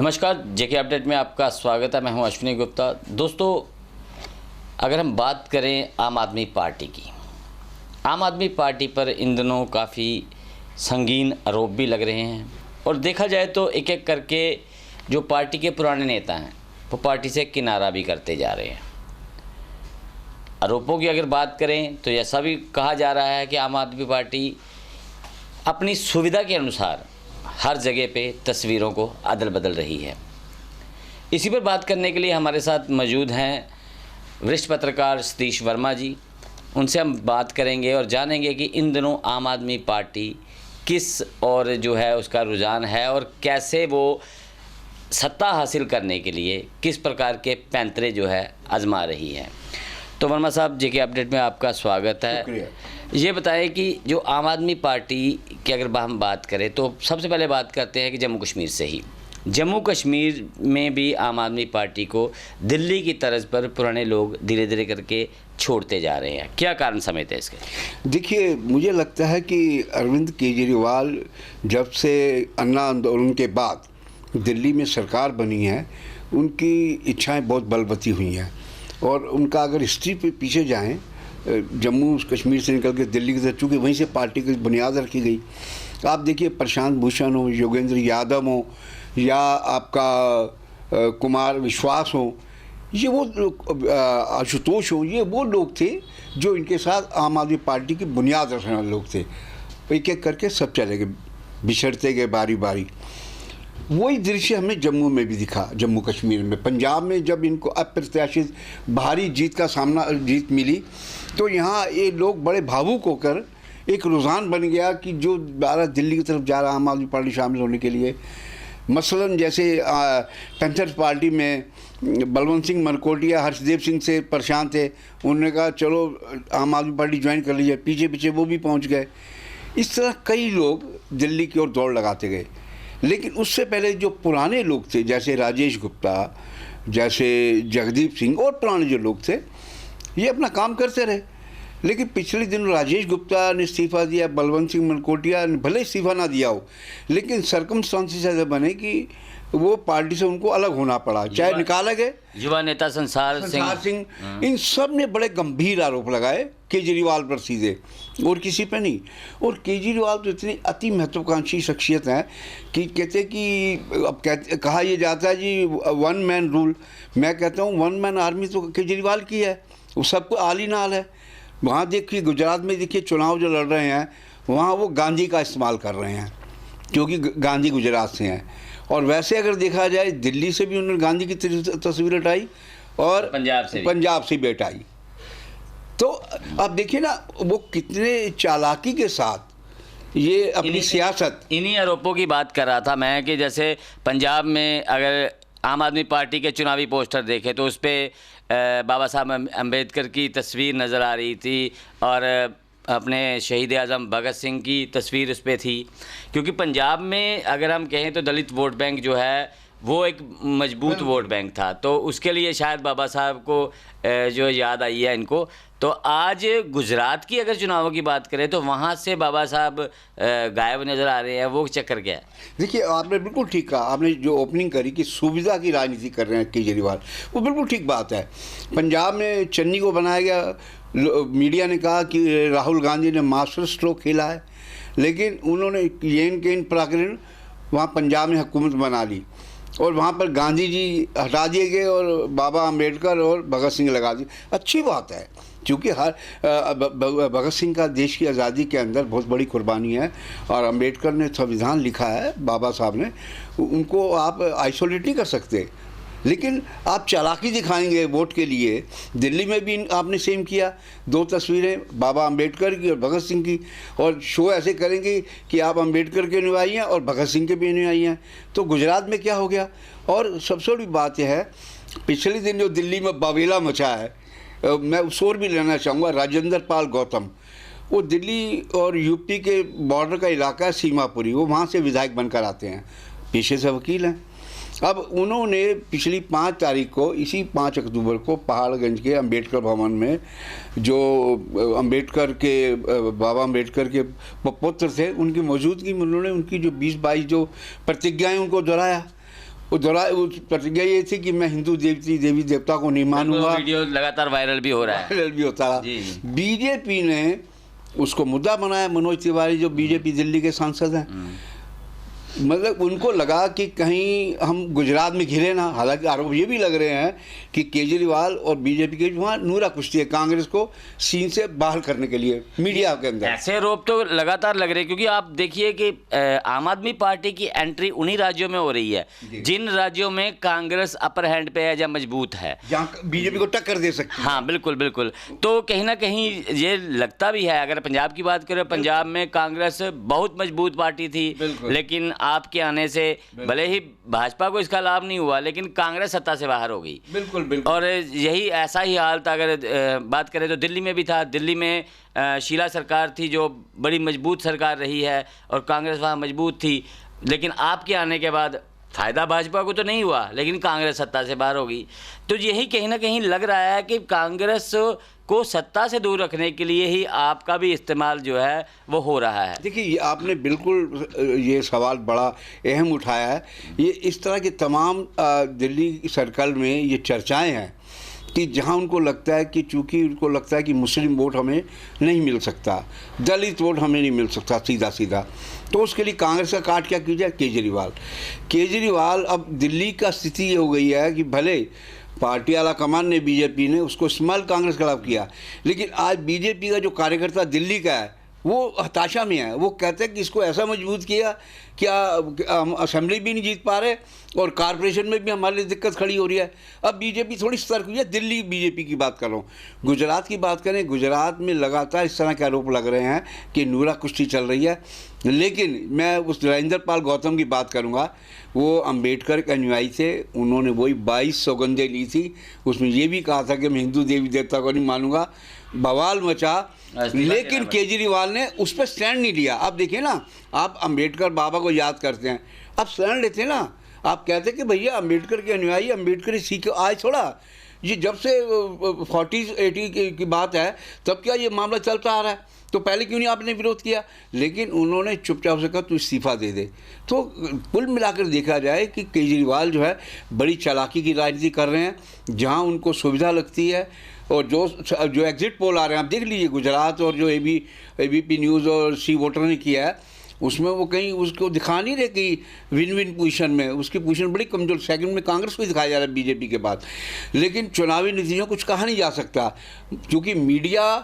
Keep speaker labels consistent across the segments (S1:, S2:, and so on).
S1: नमस्कार, जेके अपडेट में आपका स्वागत है। मैं हूं अश्विनी गुप्ता। दोस्तों, अगर हम बात करें आम आदमी पार्टी की, आम आदमी पार्टी पर इन दिनों काफ़ी संगीन आरोप भी लग रहे हैं और देखा जाए तो एक एक करके जो पार्टी के पुराने नेता हैं वो पार्टी से किनारा भी करते जा रहे हैं। आरोपों की अगर बात करें तो ऐसा भी कहा जा रहा है कि आम आदमी पार्टी अपनी सुविधा के अनुसार हर जगह पे तस्वीरों को अदल बदल रही है। इसी पर बात करने के लिए हमारे साथ मौजूद हैं वरिष्ठ पत्रकार सतीश वर्मा जी। उनसे हम बात करेंगे और जानेंगे कि इन दिनों आम आदमी पार्टी किस और जो है उसका रुझान है और कैसे वो सत्ता हासिल करने के लिए किस प्रकार के पैंतरे जो है आजमा रही है। तो वर्मा साहब, जेके अपडेट में आपका स्वागत है। ये बताएं कि जो आम आदमी पार्टी की अगर हम बात करें तो सबसे पहले बात करते हैं कि जम्मू कश्मीर से ही। जम्मू कश्मीर में भी आम आदमी पार्टी को दिल्ली की तर्ज पर पुराने लोग धीरे धीरे करके छोड़ते जा रहे हैं। क्या कारण समझते हैं इसके?
S2: देखिए, मुझे लगता है कि अरविंद केजरीवाल जब से अन्ना आंदोलन के बाद दिल्ली में सरकार बनी है, उनकी इच्छाएं बहुत बलवती हुई हैं और उनका अगर हिस्ट्री पे पीछे जाएं, जम्मू कश्मीर से निकल के दिल्ली की तरफ, चूँकि वहीं से पार्टी की बुनियाद रखी गई। आप देखिए, प्रशांत भूषण हो, योगेंद्र यादव हो या आपका कुमार विश्वास हो, ये वो लोग, आशुतोष हो, ये वो लोग थे जो इनके साथ आम आदमी पार्टी की बुनियाद रखने वाले लोग थे। एक एक करके सब चले गए, बिछड़ते गए बारी बारी। वही दृश्य हमें जम्मू में भी दिखा, जम्मू कश्मीर में। पंजाब में जब इनको अप्रत्याशित भारी जीत मिली तो यहाँ ये लोग बड़े भावुक होकर एक रुझान बन गया कि जो दिल्ली की तरफ जा रहा आम आदमी पार्टी शामिल होने के लिए। मसलन जैसे पैंथर्स पार्टी में बलवंत सिंह मरकोटिया हर्षदेव सिंह से परेशान थे, उन्होंने कहा चलो आम आदमी पार्टी ज्वाइन कर लीजिए, पीछे पीछे वो भी पहुँच गए। इस तरह कई लोग दिल्ली की ओर दौड़ लगाते गए। लेकिन उससे पहले जो पुराने लोग थे, जैसे राजेश गुप्ता, जैसे जगदीप सिंह और पुराने जो लोग थे, ये अपना काम करते रहे। लेकिन पिछले दिनों राजेश गुप्ता ने इस्तीफ़ा दिया, बलवंत सिंह मनकोटिया ने भले इस्तीफ़ा ना दिया हो, लेकिन सर्कमस्टांसेस ऐसे बने कि वो पार्टी से उनको अलग होना पड़ा, चाहे निकाला गए।
S1: युवा नेता संसार सिंह,
S2: इन सब ने बड़े गंभीर आरोप लगाए केजरीवाल पर सीधे, और किसी पे नहीं। और केजरीवाल तो इतनी अति महत्वाकांक्षी शख्सियत हैं कि कहते कि अब कहा यह जाता है जी वन मैन रूल। मैं कहता हूँ वन मैन आर्मी तो केजरीवाल की है, वो सबको आली नाल है। वहाँ देखिए, गुजरात में देखिए, चुनाव जो लड़ रहे हैं वहाँ वो गांधी का इस्तेमाल कर रहे हैं, क्योंकि गांधी गुजरात से हैं। और वैसे अगर देखा जाए, दिल्ली से भी उन्होंने गांधी की तस्वीर हटाई और पंजाब से भी हटाई। तो आप देखिए ना, वो कितने चालाकी के साथ ये अपनी सियासत।
S1: इन्हीं आरोपों की बात कर रहा था मैं कि जैसे पंजाब में अगर आम आदमी पार्टी के चुनावी पोस्टर देखे तो उस पर बाबा साहब अम्बेडकर की तस्वीर नज़र आ रही थी और अपने शहीद आज़म भगत सिंह की तस्वीर उस पर थी। क्योंकि पंजाब में अगर हम कहें तो दलित वोट बैंक जो है वो एक मजबूत वोट बैंक था, तो उसके लिए शायद बाबा साहब को जो याद आई है इनको। तो आज गुजरात की अगर चुनावों की बात करें तो वहाँ से बाबा साहब गायब नज़र आ रहे हैं। वो चक्कर क्या है? देखिए,
S2: आपने बिल्कुल ठीक कहा। आपने जो ओपनिंग करी कि सुविधा की राजनीति कर रहे हैं केजरीवाल, वो बिल्कुल ठीक बात है। पंजाब में चन्नी को बनाया गया, मीडिया ने कहा कि राहुल गांधी ने मास्टर स्ट्रोक खेला है, लेकिन उन्होंने येन केन प्रकरण वहाँ पंजाब में हुकूमत बना ली और वहाँ पर गांधी जी हटा दिए गए और बाबा अम्बेडकर और भगत सिंह लगा दिए। अच्छी बात है, क्योंकि हर भगत सिंह का देश की आज़ादी के अंदर बहुत बड़ी कुर्बानी है और अम्बेडकर ने संविधान लिखा है, बाबा साहब ने, उनको आप आइसोलेट नहीं कर सकते। लेकिन आप चालाकी दिखाएंगे वोट के लिए। दिल्ली में भी आपने सेम किया, दो तस्वीरें बाबा अम्बेडकर की और भगत सिंह की, और शो ऐसे करेंगे कि आप अम्बेडकर के अनुयायी हैं और भगत सिंह के भी अनुयायी हैं। तो गुजरात में क्या हो गया? और सबसे बड़ी बात यह है, पिछले दिन जो दिल्ली में बावेला मचा है, मैं शोर भी लेना चाहूँगा, राजेंद्र पाल गौतम, वो दिल्ली और यूपी के बॉर्डर का इलाका है सीमापुरी, वो वहाँ से विधायक बनकर आते हैं, पेशे से वकील हैं। अब उन्होंने पिछली 5 तारीख को, इसी 5 अक्टूबर को पहाड़गंज के अंबेडकर भवन में, जो अंबेडकर के बाबा अंबेडकर के पुत्र थे, उनकी मौजूदगी में उन्होंने उनकी जो 20-22 जो प्रतिज्ञाएं उनको दोहराया। वो प्रतिज्ञा ये थी कि मैं हिंदू देवी देवता को नहीं मानूंगा।
S1: वीडियो लगातार वायरल भी हो रहा है,
S2: वायरल भी होता रहा।
S1: जी, जी।
S2: बीजेपी ने उसको मुद्दा बनाया। मनोज तिवारी जो बीजेपी दिल्ली के सांसद हैं, मतलब उनको लगा कि कहीं हम गुजरात में घिरे ना। हालांकि आरोप ये भी लग रहे हैं कि केजरीवाल और बीजेपी के वहाँ नूरा कुश्ती है कांग्रेस को सीन से बाहर करने के लिए मीडिया के अंदर।
S1: ऐसे आरोप तो लगातार लग रहे हैं, क्योंकि आप देखिए कि आम आदमी पार्टी की एंट्री उन्हीं राज्यों में हो रही है जिन राज्यों में कांग्रेस अपर हैंड पे है या मजबूत है,
S2: जहाँ बीजेपी को टक्कर दे सकती है।
S1: हाँ बिल्कुल बिल्कुल। तो कहीं ना कहीं ये लगता भी है, अगर पंजाब की बात करें, पंजाब में कांग्रेस बहुत मजबूत पार्टी थी, लेकिन आपके आने से भले ही भाजपा को इसका लाभ नहीं हुआ, लेकिन कांग्रेस सत्ता से बाहर हो गई।
S2: बिल्कुल बिल्कुल।
S1: और यही ऐसा ही हाल था, अगर बात करें तो दिल्ली में भी था। दिल्ली में शीला सरकार थी जो बड़ी मजबूत सरकार रही है और कांग्रेस वहाँ मजबूत थी, लेकिन आपके आने के बाद फ़ायदा भाजपा को तो नहीं हुआ, लेकिन कांग्रेस सत्ता से बाहर हो गई। तो यही कहीं ना कहीं लग रहा है कि कांग्रेस को सत्ता से दूर रखने के लिए ही आपका भी इस्तेमाल जो है वो हो रहा है।
S2: देखिए, आपने बिल्कुल ये सवाल बड़ा अहम उठाया है। ये इस तरह के तमाम दिल्ली सर्कल में ये चर्चाएं हैं कि जहां उनको लगता है कि चूंकि उनको लगता है कि मुस्लिम वोट हमें नहीं मिल सकता, दलित वोट हमें नहीं मिल सकता सीधा सीधा, तो उसके लिए कांग्रेस का काट क्या कीजिए, केजरीवाल। अब दिल्ली का स्थिति ये हो गई है कि भले पार्टी आला कमान ने, बीजेपी ने उसको इस्तेमाल कांग्रेस के खिलाफ किया, लेकिन आज बीजेपी का जो कार्यकर्ता दिल्ली का है वो हताशा में है। वो कहते हैं कि इसको ऐसा मजबूत किया कि हम असेंबली भी नहीं जीत पा रहे और कारपोरेशन में भी हमारे लिए दिक्कत खड़ी हो रही है। अब बीजेपी थोड़ी सतर्क हुई है। दिल्ली बीजेपी की बात कर रहा हूँ। गुजरात की बात करें, गुजरात में लगातार इस तरह के आरोप लग रहे हैं कि नूरा कुश्ती चल रही है। लेकिन मैं उस राजेंद्र पाल गौतम की बात करूँगा। वो अंबेडकर के अनुयायी थे, उन्होंने वही 22 सौगंधें ली थी। उसमें ये भी कहा था कि मैं हिंदू देवी देवता को नहीं मानूंगा। बवाल मचा, लेकिन केजरीवाल ने उस पर स्टैंड नहीं लिया। आप देखिए ना, आप अंबेडकर बाबा को याद करते हैं, आप स्टैंड लेते हैं ना। आप कहते हैं कि भैया अंबेडकर के अनुयायी, अंबेडकर सीख आज थोड़ा, ये जब से 40-80 की बात है तब क्या ये मामला चलता आ रहा है, तो पहले क्यों नहीं आपने विरोध किया? लेकिन उन्होंने चुपचाप से कहा तू इस्तीफा दे दे। तो कुल मिलाकर देखा जाए कि केजरीवाल जो है बड़ी चालाकी की राजनीति कर रहे हैं। जहां उनको सुविधा लगती है और जो एग्जिट पोल आ रहे हैं, आप देख लीजिए गुजरात और जो एबीपी न्यूज़ और सी वोटर ने किया है, उसमें वो कहीं उसको दिखा नहीं रहे कि विन विन पोजीशन में, उसकी पोजीशन बड़ी कमजोर। सेकंड में कांग्रेस को ही दिखाया जा रहा है बीजेपी के बाद। लेकिन चुनावी नतीजों कुछ कहा नहीं जा सकता, क्योंकि मीडिया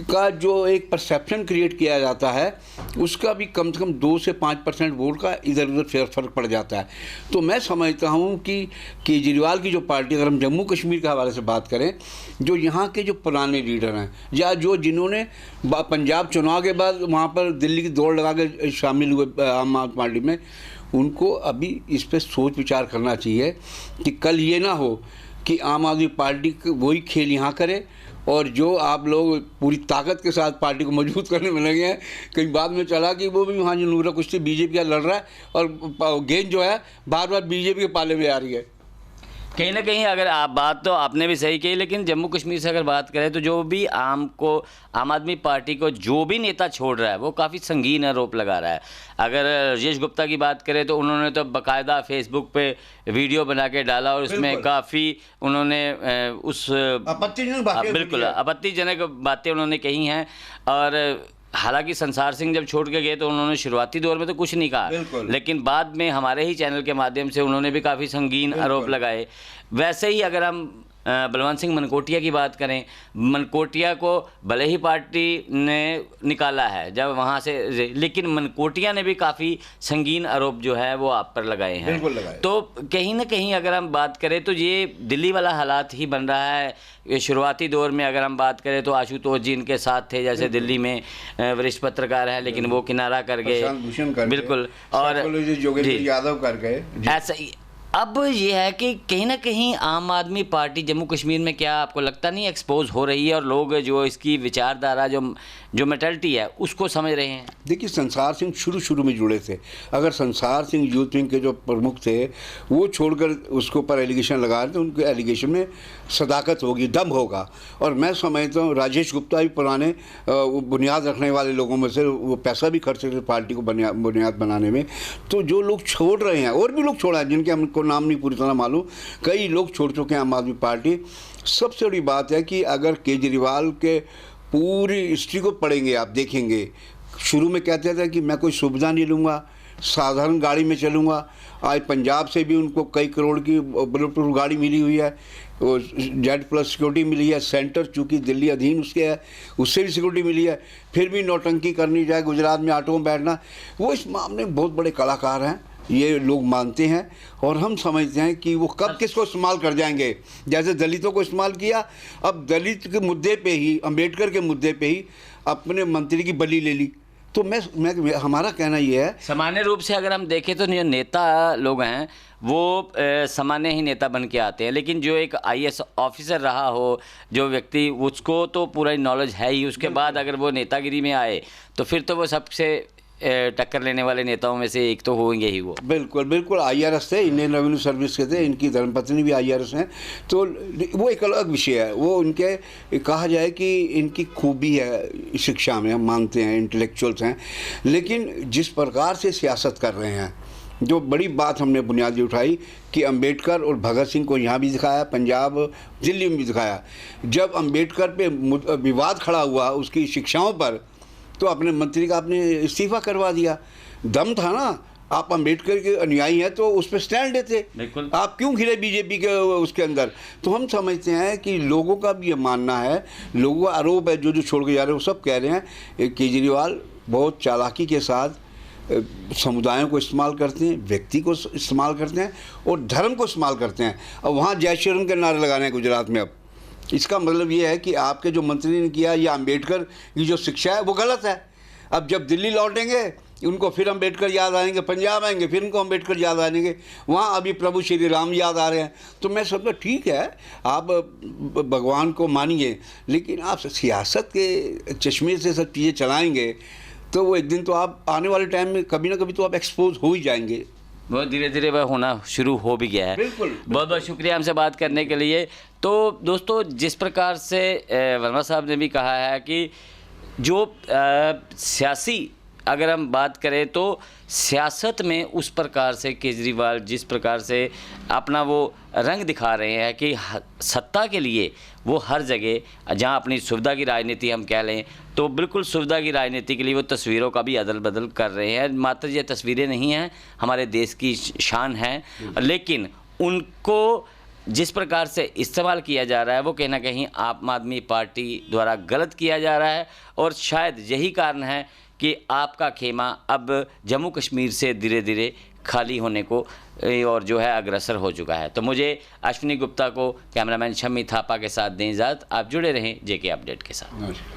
S2: का जो एक परसेप्शन क्रिएट किया जाता है उसका भी कम से कम 2 से 5% वोट का इधर उधर फर्क पड़ जाता है। तो मैं समझता हूँ कि केजरीवाल की जो पार्टी, अगर हम जम्मू कश्मीर के हवाले से बात करें, जो यहाँ के जो पुराने लीडर हैं या जो जिन्होंने पंजाब चुनाव के बाद वहाँ पर दिल्ली की दौड़ लगा के शामिल हुए आम आदमी पार्टी में, उनको अभी इस पर सोच विचार करना चाहिए कि कल ये ना हो कि आम आदमी पार्टी वही खेल यहाँ करे और जो आप लोग पूरी ताकत के साथ पार्टी को मजबूत करने में लगे हैं, कहीं बाद में चला कि वो भी वहाँ जो नूरा कुश्ती बीजेपी का लड़ रहा है और गेंद जो है बार बार बीजेपी के पाले में आ रही है।
S1: कहीं ना कहीं अगर आप बात तो आपने भी सही कही, लेकिन जम्मू कश्मीर से अगर बात करें तो जो भी आम आदमी पार्टी को जो भी नेता छोड़ रहा है वो काफ़ी संगीन आरोप लगा रहा है। अगर राजेश गुप्ता की बात करें तो उन्होंने तो बाकायदा फेसबुक पे वीडियो बना के डाला और उसमें काफ़ी उन्होंने उस बिल्कुल आपत्तिजनक बातें उन्होंने कही हैं। और हालांकि संसार सिंह जब छोड़ के गए तो उन्होंने शुरुआती दौर में तो कुछ नहीं कहा, लेकिन बाद में हमारे ही चैनल के माध्यम से उन्होंने भी काफ़ी संगीन आरोप लगाए। वैसे ही अगर हम बलवंत सिंह मनकोटिया की बात करें, मनकोटिया को भले ही पार्टी ने निकाला है जब वहाँ से, लेकिन मनकोटिया ने भी काफ़ी संगीन आरोप जो है वो आप पर लगाए हैं।
S2: बिल्कुल लगाए। तो
S1: कहीं ना कहीं अगर हम बात करें तो ये दिल्ली वाला हालात ही बन रहा है। शुरुआती दौर में अगर हम बात करें तो आशुतोष जी इनके साथ थे, जैसे दिल्ली में वरिष्ठ पत्रकार हैं, लेकिन वो किनारा कर गए, बिल्कुल, और
S2: यादव कर गए,
S1: ऐसा ही। अब ये है कि कहीं ना कहीं आम आदमी पार्टी जम्मू कश्मीर में, क्या आपको लगता नहीं एक्सपोज हो रही है और लोग जो इसकी विचारधारा जो जो मेंटालिटी है उसको समझ रहे हैं?
S2: देखिए, संसार सिंह शुरू में जुड़े थे। अगर संसार सिंह यूथ विंग के जो प्रमुख थे वो छोड़कर उसके ऊपर एलिगेशन लगा रहे थे, उनके एलिगेशन में सदाकत होगी, दम होगा। और मैं समझता हूँ राजेश गुप्ता भी पुराने बुनियाद रखने वाले लोगों में से, वो पैसा भी खर्च करते पार्टी को बुनियाद बनाने में। तो जो लोग छोड़ रहे हैं, और भी लोग छोड़ा है जिनके हमको नाम नहीं पूरी तरह मालूम, कई लोग छोड़ चुके हैं आम आदमी पार्टी। सबसे बड़ी बात है कि अगर केजरीवाल के पूरी हिस्ट्री को पढ़ेंगे, आप देखेंगे, शुरू में कहते थे कि मैं कोई सुविधा नहीं लूँगा, साधारण गाड़ी में चलूँगा। आज पंजाब से भी उनको कई करोड़ की बुलेट प्रूफ गाड़ी मिली हुई है, Z+ सिक्योरिटी मिली है। सेंटर चूँकि दिल्ली अधीन उसके है, उससे भी सिक्योरिटी मिली है। फिर भी नौटंकी करनी जाए, गुजरात में ऑटो में बैठना, वो इस मामले में बहुत बड़े कलाकार हैं, ये लोग मानते हैं। और हम समझते हैं कि वो कब किसको इस्तेमाल कर जाएंगे। जैसे दलितों को इस्तेमाल किया, अब दलित के मुद्दे पे ही, अम्बेडकर के मुद्दे पे ही अपने मंत्री की बलि ले ली। तो मैं हमारा कहना ये है,
S1: सामान्य रूप से अगर हम देखें तो जो नेता लोग हैं वो सामान्य ही नेता बन के आते हैं, लेकिन जो एक IAS ऑफिसर रहा हो जो व्यक्ति, उसको तो पूरा नॉलेज है ही। उसके बाद अगर वो नेतागिरी में आए तो फिर तो वो सबसे टक्कर लेने वाले नेताओं में से एक तो होंगे ही वो।
S2: बिल्कुल IRS थे, इंडियन रेवेन्यू सर्विस के थे, इनकी धर्मपत्नी भी IRS हैं। तो वो एक अलग विषय है, वो उनके कहा जाए कि इनकी खूबी है शिक्षा में, हम मानते हैं इंटेलेक्चुअल्स हैं। लेकिन जिस प्रकार से सियासत कर रहे हैं, जो बड़ी बात हमने बुनियादी उठाई कि अंबेडकर और भगत सिंह को यहाँ भी दिखाया, पंजाब दिल्ली में भी दिखाया। जब अंबेडकर पे विवाद खड़ा हुआ उसकी शिक्षाओं पर, तो अपने मंत्री का आपने इस्तीफा करवा दिया। दम था ना, आप अंबेडकर के अनुयायी हैं तो उस पर स्टैंड लेते।
S1: बिल्कुल।
S2: आप क्यों घिरे बीजेपी के उसके अंदर? तो हम समझते हैं कि लोगों का भी ये मानना है, लोगों का आरोप है, जो छोड़ के जा रहे हैं वो सब कह रहे हैं केजरीवाल बहुत चालाकी के साथ समुदायों को इस्तेमाल करते हैं, व्यक्ति को इस्तेमाल करते हैं और धर्म को इस्तेमाल करते हैं। अब वहाँ जय श्री राम के नारे लगाने हैं गुजरात में। अब इसका मतलब ये है कि आपके जो मंत्री ने किया या अंबेडकर की जो शिक्षा है वो गलत है। अब जब दिल्ली लौटेंगे उनको फिर अंबेडकर याद आएंगे, पंजाब आएंगे फिर उनको अंबेडकर याद आएंगे, वहाँ अभी प्रभु श्री राम याद आ रहे हैं। तो मैं समझता ठीक है, आप भगवान को मानिए, लेकिन आप सियासत के चश्मे से सब चीज़ें चलाएँगे तो वो एक दिन तो आप आने वाले टाइम में कभी ना कभी तो आप एक्सपोज हो ही जाएंगे।
S1: बहुत धीरे धीरे वह होना शुरू हो भी गया है।
S2: बिल्कुल।
S1: बहुत बहुत शुक्रिया हमसे बात करने के लिए। तो दोस्तों, जिस प्रकार से वर्मा साहब ने भी कहा है कि जो सियासी अगर हम बात करें तो सियासत में उस प्रकार से केजरीवाल जिस प्रकार से अपना वो रंग दिखा रहे हैं कि सत्ता के लिए वो हर जगह जहां अपनी सुविधा की राजनीति हम कह लें तो बिल्कुल सुविधा की राजनीति के लिए वो तस्वीरों का भी अदल बदल कर रहे हैं। मात्र ये तस्वीरें नहीं हैं, हमारे देश की शान है, लेकिन उनको जिस प्रकार से इस्तेमाल किया जा रहा है वो कहीं ना कहीं आम आदमी पार्टी द्वारा गलत किया जा रहा है। और शायद यही कारण है कि आपका खेमा अब जम्मू कश्मीर से धीरे धीरे खाली होने को और जो है अग्रसर हो चुका है। तो मुझे अश्विनी गुप्ता को कैमरामैन शम्मी थापा के साथ दें इजाज़त। आप जुड़े रहें JK अपडेट के साथ।